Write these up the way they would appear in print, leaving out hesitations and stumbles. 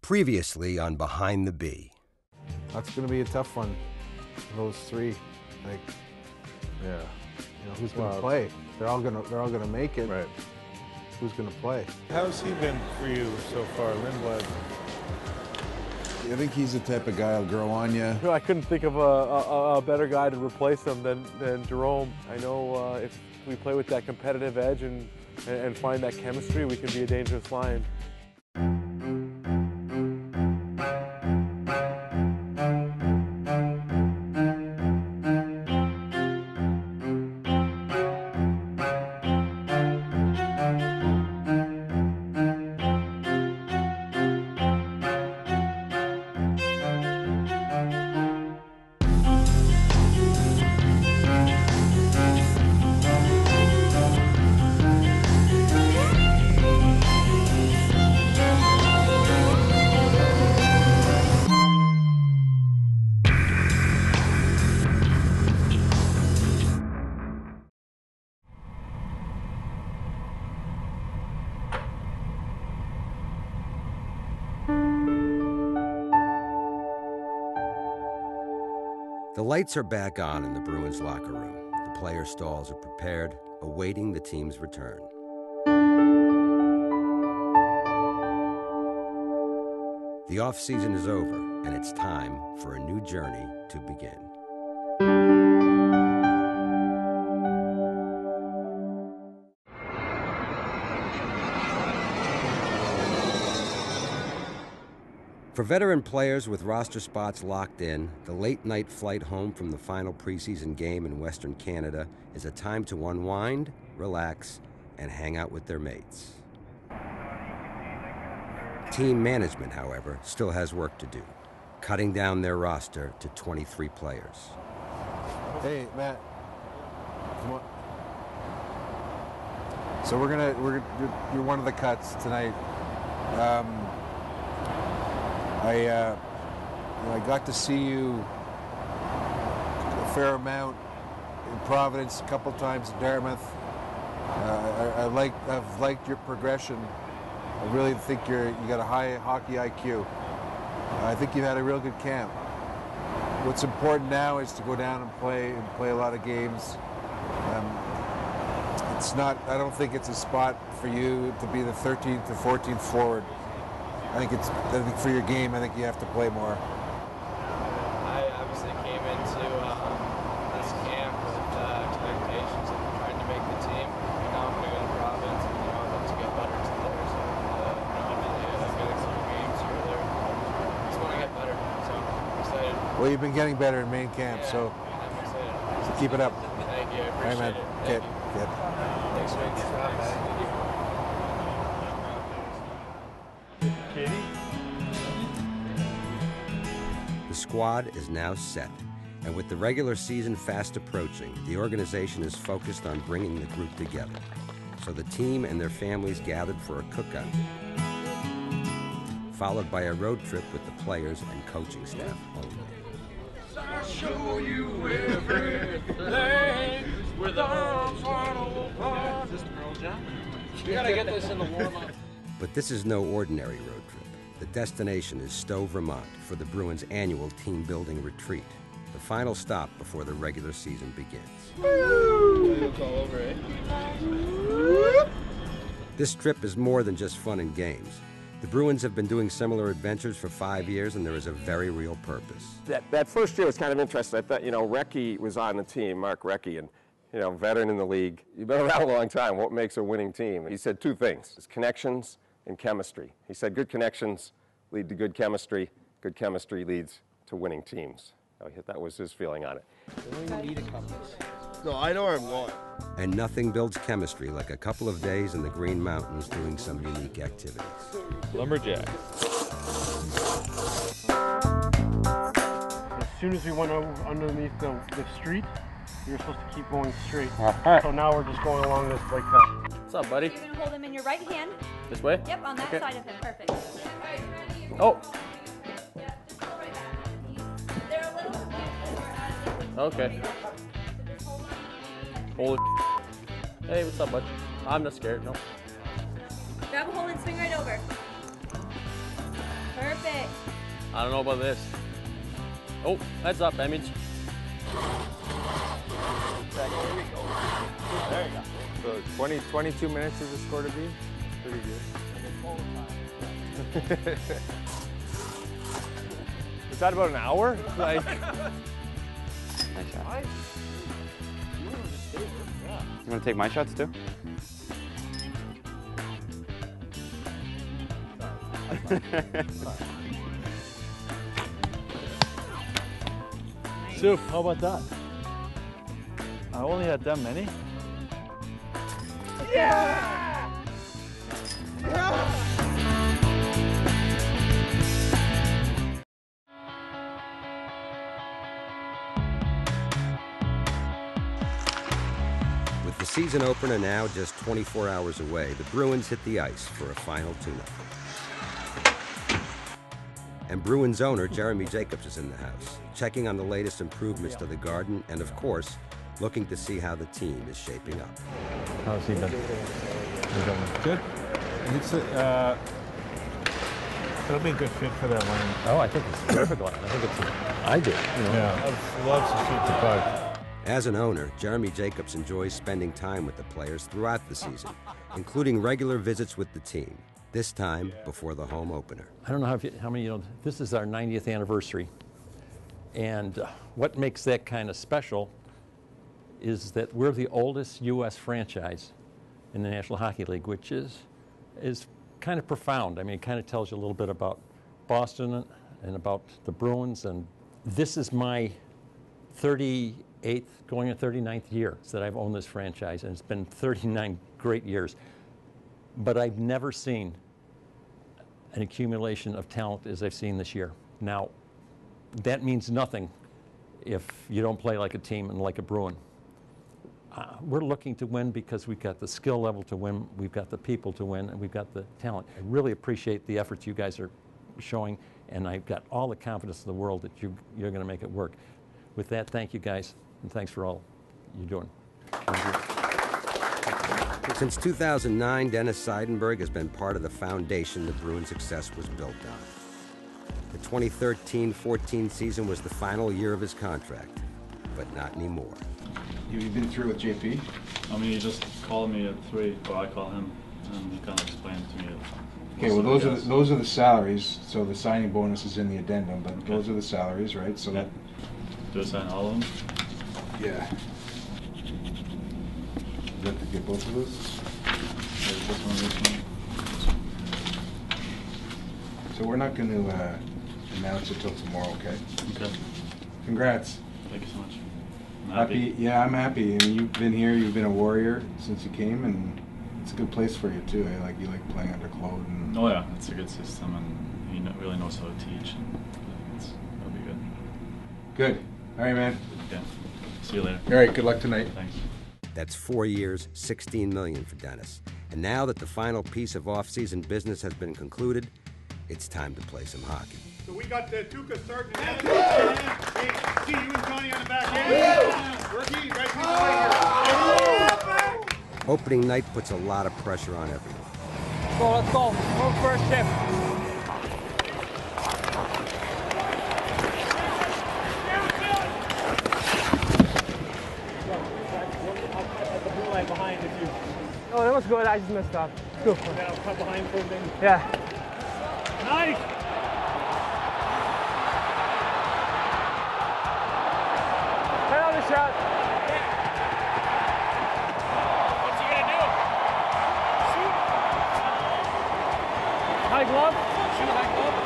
Previously on Behind the Bee. That's going to be a tough one. Those three, like, Yeah. you know, who's going to play? They're all going to make it. Right. Who's going to play? How's he been for you so far, Lindblad? I think he's the type of guy that'll grow on you. I couldn't think of a better guy to replace him than Jerome. I know if we play with that competitive edge and find that chemistry, we can be a dangerous line. The lights are back on in the Bruins locker room. The player stalls are prepared, awaiting the team's return. The off-season is over, and it's time for a new journey to begin. For veteran players with roster spots locked in, the late-night flight home from the final preseason game in Western Canada is a time to unwind, relax, and hang out with their mates. Team management, however, still has work to do, cutting down their roster to 23 players. Hey, Matt. Come on. So you're one of the cuts tonight. I got to see you a fair amount in Providence, a couple times in Dartmouth. I've liked your progression. I really think you got a high hockey IQ. I think you've had a real good camp. What's important now is to go down and play a lot of games. I don't think it's a spot for you to be the 13th or 14th forward. I think for your game, I think you have to play more. I obviously came into this camp with expectations of trying to make the team. Now I'm going to go to Providence, and I'd love to get better to there. So I'm getting some games here or there. I just want to get better, so I'm excited. Well, you've been getting better in main camp, yeah, so I'm excited. So keep it up. Thank you, I appreciate it. Kid. Thanks, Rick. The squad is now set, and with the regular season fast approaching, the organization is focused on bringing the group together. So the team and their families gathered for a cookout, followed by a road trip with the players and coaching staff only. I'll show you everything with arms wide open. We gotta get this in the warm-up. But this is no ordinary road trip. The destination is Stowe, Vermont, for the Bruins' annual team-building retreat, the final stop before the regular season begins. This trip is more than just fun and games. The Bruins have been doing similar adventures for 5 years, and there is a very real purpose. That first year was kind of interesting. I thought, Recchi was on the team, Mark Recchi, and, veteran in the league. You've been around a long time. What makes a winning team? He said two things: it's connections and chemistry. He said good connections lead to good chemistry leads to winning teams. That was his feeling on it. No, I know where I'm going. And nothing builds chemistry like a couple of days in the Green Mountains doing some unique activities. Lumberjack. As soon as we went underneath the street, we were supposed to keep going straight. So now we're just going along this like that. What's up, buddy? You're gonna hold him in your right hand. This way? Yep, on that side of him. Perfect. Oh. Yeah, just go right back. They're a little bit Okay. Holy. Hey, what's up, bud? I'm not scared, no. Grab a hold and swing right over. Perfect. I don't know about this. Oh, heads up, Image. There we go. There you go. So 22 minutes is the score to be? Pretty good. Is that about an hour? Like. Nice shot. You want to take my shots too? Soup, how about that? I only had that many. Yeah! With the season opener now just 24 hours away, the Bruins hit the ice for a final tune-up. And Bruins owner Jeremy Jacobs is in the house, checking on the latest improvements to the Garden and, of course, looking to see how the team is shaping up. How's he been? Good. It's it'll be a good fit for that line. Oh, I think it's a perfect line. I think it's ideal. You know? Yeah, loves to shoot the puck. As an owner, Jeremy Jacobs enjoys spending time with the players throughout the season, including regular visits with the team, this time before the home opener. I don't know how many you know, this is our 90th anniversary. And what makes that kind of special is that we're the oldest U.S. franchise in the National Hockey League, which is kind of profound. I mean, it kind of tells you a little bit about Boston and about the Bruins. And this is my 38th, going on 39th year that I've owned this franchise, and it's been 39 great years. But I've never seen an accumulation of talent as I've seen this year. Now, that means nothing if you don't play like a team and like a Bruin. We're looking to win because we've got the skill level to win, we've got the people to win, and we've got the talent. I really appreciate the efforts you guys are showing, and I've got all the confidence in the world that you're going to make it work. With that, thank you guys, and thanks for all you're doing. Since 2009, Dennis Seidenberg has been part of the foundation the Bruins' success was built on. The 2013-14 season was the final year of his contract, but not anymore. You've been through with JP? I mean, he just called me at 3, or I call him, and he kind of explained to me. Okay, well, those are the salaries. So the signing bonus is in the addendum, but those are the salaries, right? So that. Do I sign all of them? Yeah. You have to get both of those. This one. So we're not going to announce it till tomorrow, okay? Okay. Congrats. Thank you so much. I'm happy. Yeah, I'm happy. I mean, you've been here. You've been a warrior since you came, and it's a good place for you too. Eh? Like you like playing under Claude. And oh yeah, it's a good system, and he really knows how to teach, and it'll be good. Good. All right, man. Yeah. See you later. All right. Good luck tonight. Thanks. That's 4 years, $16 million for Dennis. And now that the final piece of off-season business has been concluded, it's time to play some hockey. So we got the Tuca starting. Hey, see you and Johnny on the back end. Rookie, you guys need to play here. Opening night puts a lot of pressure on everyone. Let's go. Go first shift. Oh, that was good. I just messed up. Go. Now cut behind for a minute. Yeah. Nice. Another shot. What's he gonna do? Shoot. High glove. Shoot high glove.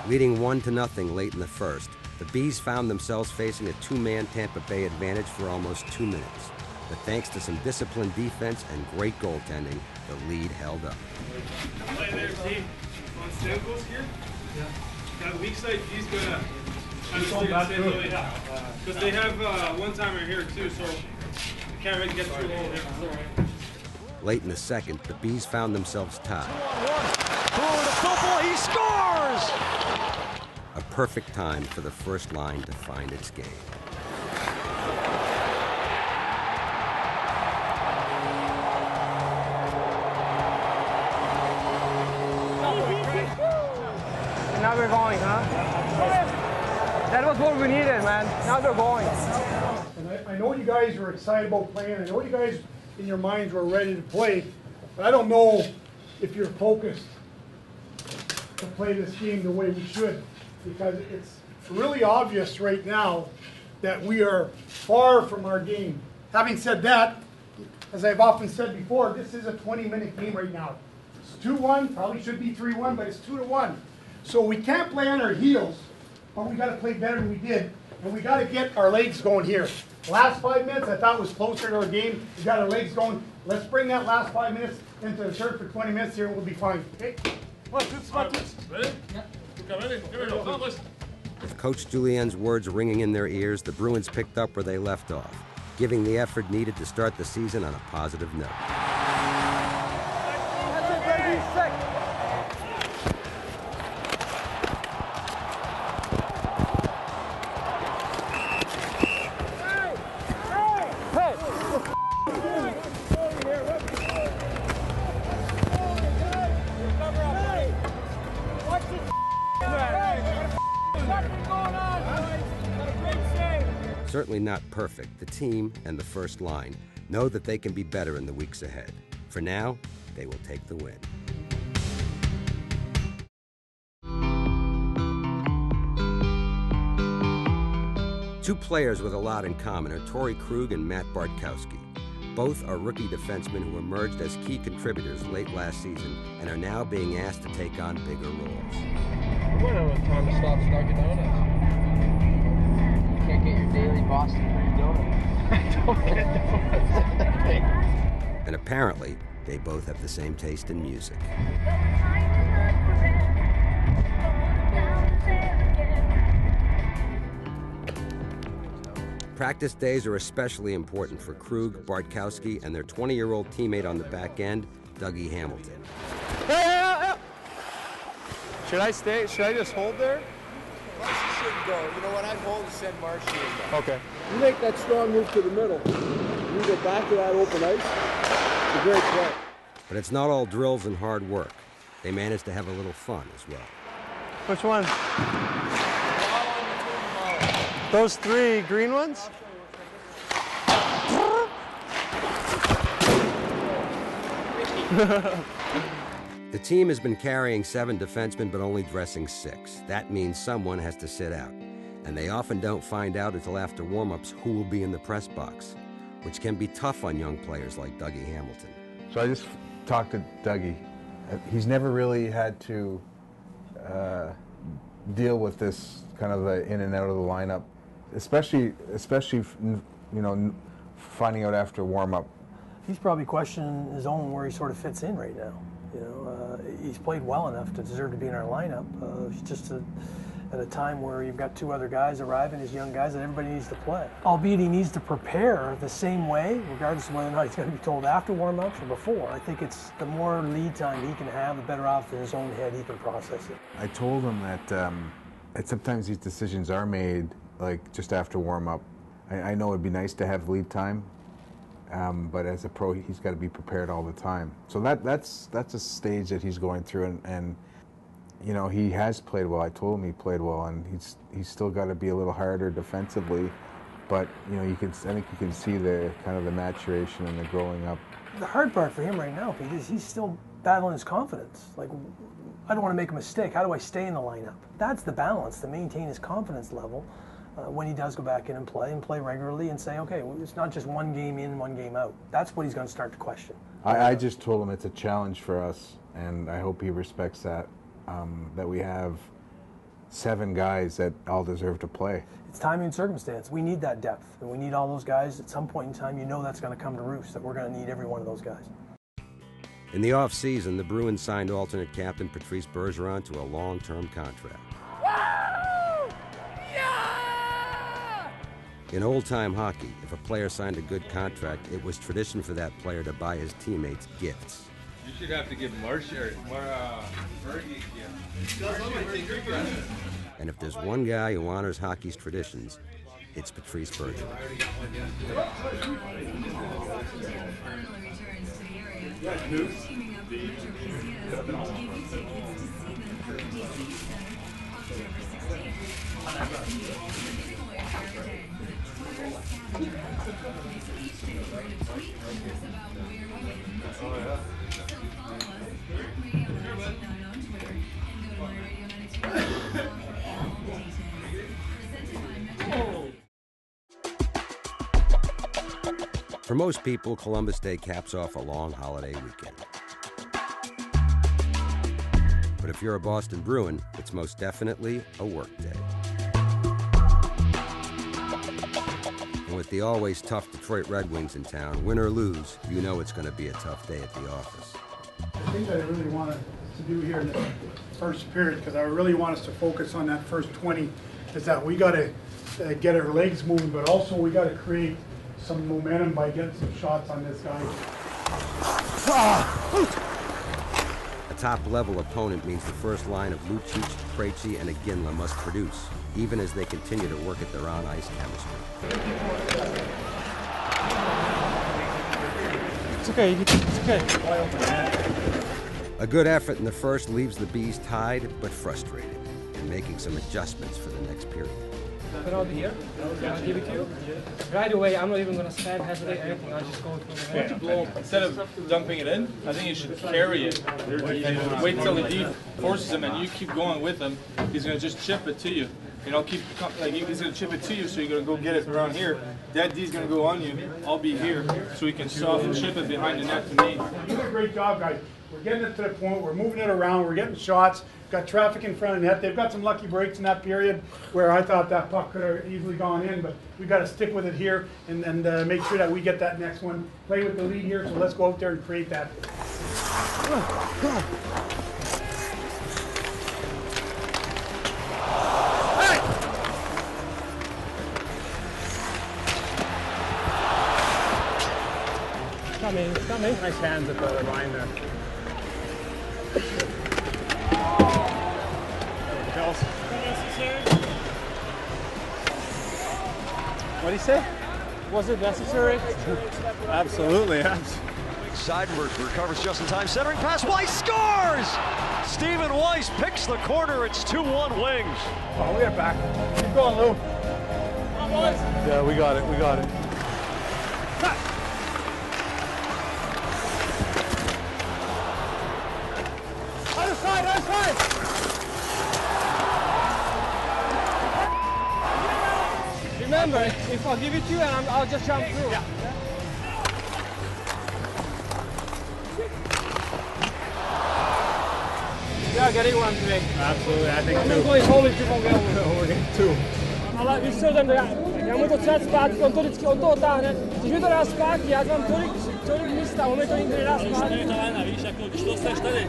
Leading 1-0 late in the first, the Bees found themselves facing a two-man Tampa Bay advantage for almost 2 minutes. But thanks to some disciplined defense and great goaltending, the lead held up. Play there, see? On Stamkos here? Yeah. That weak side, he's gonna because they have one timer here too, so they can't really get through the hole here. Late in the second, the Bees found themselves tied. He scores! A perfect time for the first line to find its game. now we're going, huh? That was what we needed, man. Now they're going. And I know you guys were excited about playing. I know you guys in your minds were ready to play, but I don't know if you're focused to play this game the way we should, because it's really obvious right now that we are far from our game. Having said that, as I've often said before, this is a 20-minute game right now. It's 2-1, probably should be 3-1, but it's 2-1. So we can't play on our heels, but we got to play better than we did, and we got to get our legs going here. Last 5 minutes I thought was closer to our game. We got our legs going. Let's bring that last 5 minutes into the third for 20 minutes here, and we'll be fine. Okay? Ready? Yeah. Ready? Here we go. With Coach Julien's words ringing in their ears, the Bruins picked up where they left off, giving the effort needed to start the season on a positive note. Certainly not perfect, the team and the first line know that they can be better in the weeks ahead. For now, they will take the win. Two players with a lot in common are Torrey Krug and Matt Bartkowski. Both are rookie defensemen who emerged as key contributors late last season and are now being asked to take on bigger roles. We might have time to stop Dunkin' Donuts. Can't get your daily Boston Bruins. And apparently, they both have the same taste in music. Practice days are especially important for Krug, Bartkowski, and their 20-year-old teammate on the back end, Dougie Hamilton. Should I stay? Should I just hold there? Marshy shouldn't go. You know what? I'd hold and send Marshy in there. Okay. You make that strong move to the middle. You go back to that open ice. It's a great play. But it's not all drills and hard work. They manage to have a little fun as well. Which one? Those three green ones? The team has been carrying 7 defensemen but only dressing 6. That means someone has to sit out. And they often don't find out until after warm-ups who will be in the press box, which can be tough on young players like Dougie Hamilton. So I just talked to Dougie. He's never really had to deal with this kind of the in and out of the lineup, especially you know, finding out after warm-up. He's probably questioning his own where he sort of fits in right now. You know, he's played well enough to deserve to be in our lineup. It's just at a time where you've got 2 other guys arriving as young guys that everybody needs to play. Albeit he needs to prepare the same way, regardless of whether or not he's going to be told after warm-ups or before. I think it's the more lead time he can have, the better off in his own head he can process it. I told him that sometimes these decisions are made like just after warm-up. I know it'd be nice to have lead time, but as a pro, he's got to be prepared all the time. So that's a stage that he's going through, and you know, he has played well. I told him he played well, and he's still got to be a little harder defensively. But you know, I think you can see the kind of the maturation and the growing up. The hard part for him right now, Pete, is he's still battling his confidence. Like, I don't want to make a mistake. How do I stay in the lineup? That's the balance, to maintain his confidence level when he does go back in and play regularly and say, okay, well, it's not just one game in, one game out. That's what he's going to start to question. I just told him it's a challenge for us, and I hope he respects that, that we have 7 guys that all deserve to play. It's timing and circumstance. We need that depth, and we need all those guys. At some point in time, you know that's going to come to roost, that we're going to need every one of those guys. In the offseason, the Bruins signed alternate captain Patrice Bergeron to a long-term contract. In old-time hockey, if a player signed a good contract, it was tradition for that player to buy his teammates gifts. You should have to give Fergie a gift. And if there's one guy who honors hockey's traditions, it's Patrice Bergeron. For most people, Columbus Day caps off a long holiday weekend. But if you're a Boston Bruin, it's most definitely a work day. And with the always tough Detroit Red Wings in town, win or lose, you know it's going to be a tough day at the office. The thing that I really want to do here in the first period, because I really want us to focus on that first 20, is that we got to get our legs moving, but also we got to create some momentum by getting some shots on this guy. A top-level opponent means the first line of Lucic, Krejci, and Iginla must produce, even as they continue to work at their on-ice chemistry. It's okay, it's okay. A good effort in the first leaves the Bees tied but frustrated and making some adjustments for the next period. Penalty here. I'll give it to you. Right away, I'm not even going to stand, hesitate, anything. I'll just go through the Instead of dumping it in, I think you should carry it and wait till the D forces him, and you keep going with him. He's going to just chip it to you. You know, he's going to chip it to you, so you're going to go get it around here. That D's going to go on you. I'll be here, so he can soft and chip it behind the net to me. You did a great job, guys. We're getting it to the point. We're moving it around. We're getting shots. Got traffic in front of the net. They've got some lucky breaks in that period where I thought that puck could have easily gone in, but we got to stick with it here and make sure that we get that next one. Play with the lead here, so let's go out there and create that. Coming. Nice hands at the line there. What did he say? Was it necessary? Absolutely. Seidenberg recovers just in time. Centering pass. Weiss scores! Stephen Weiss picks the corner. It's 2-1 Wings. Oh, we are back. Keep going, Lou. Yeah, we got it. Other side. Remember, if I give it to you, and I'll just jump through. Yeah. Yeah, getting one today. Absolutely, I think I'm not going home if you won't get over. We're getting two. Ale víš co, já mu to třeba zpátky, on to vždycky od toho táhne. Když mi to dá zpátky, já mám tolik místa, on mi to nikdy nedá zpátky. Víš, to víš, jako když to seš tady.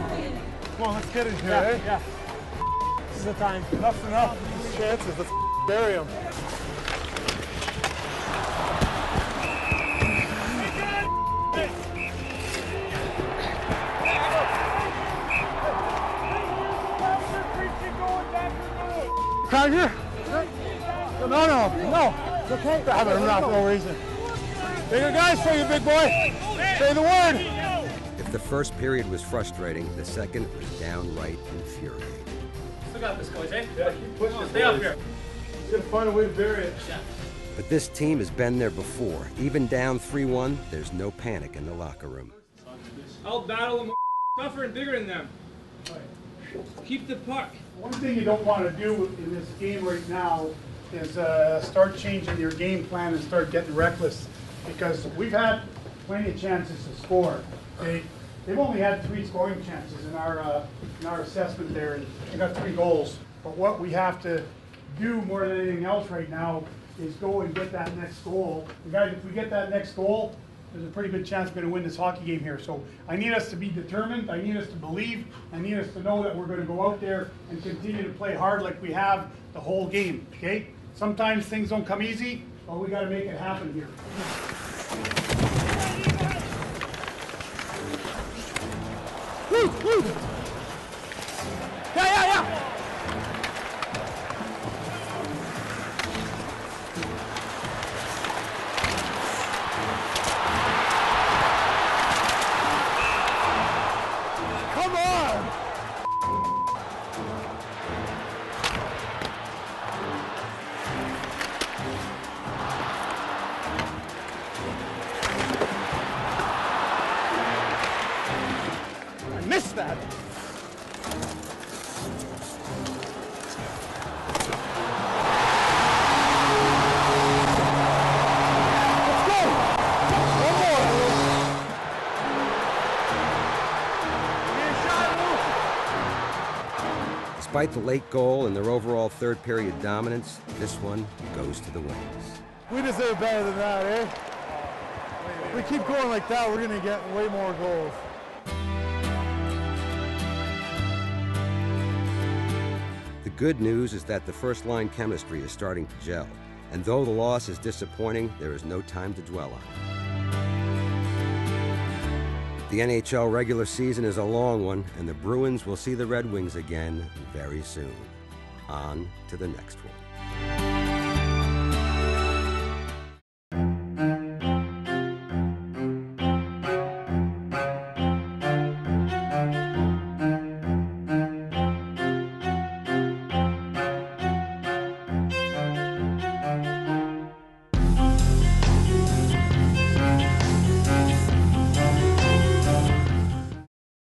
Come on, let's get it here, eh? Yeah. This is the time. Enough's enough. These chances, let's bury them. Crowd here? No. It's okay. I haven't enough, no reason. Bigger guys for you, big boy. Say the word. If the first period was frustrating, the second was downright infuriating. Still got this, boys, eh? Yeah, keep pushing. Stay up here. He's gonna find a way to bury it. But this team has been there before. Even down 3-1, there's no panic in the locker room. I'll battle them tougher and bigger than them. Keep the puck. One thing you don't want to do in this game right now is start changing your game plan and start getting reckless, because we've had plenty of chances to score. They've only had 3 scoring chances in our assessment there, and they got 3 goals. But what we have to do more than anything else right now is go and get that next goal. And guys, if we get that next goal, there's a pretty good chance we're going to win this hockey game here. So I need us to be determined. I need us to believe. I need us to know that we're going to go out there and continue to play hard like we have the whole game, okay? Sometimes things don't come easy, but we got to make it happen here. Woo! Yeah! missed that. Let's go. One more. Despite the late goal and their overall third period dominance, this one goes to the Wings. We deserve better than that, eh? If we keep going like that, we're going to get way more goals. The good news is that the first line chemistry is starting to gel, and though the loss is disappointing, there is no time to dwell on it. The NHL regular season is a long one, and the Bruins will see the Red Wings again very soon. On to the next one.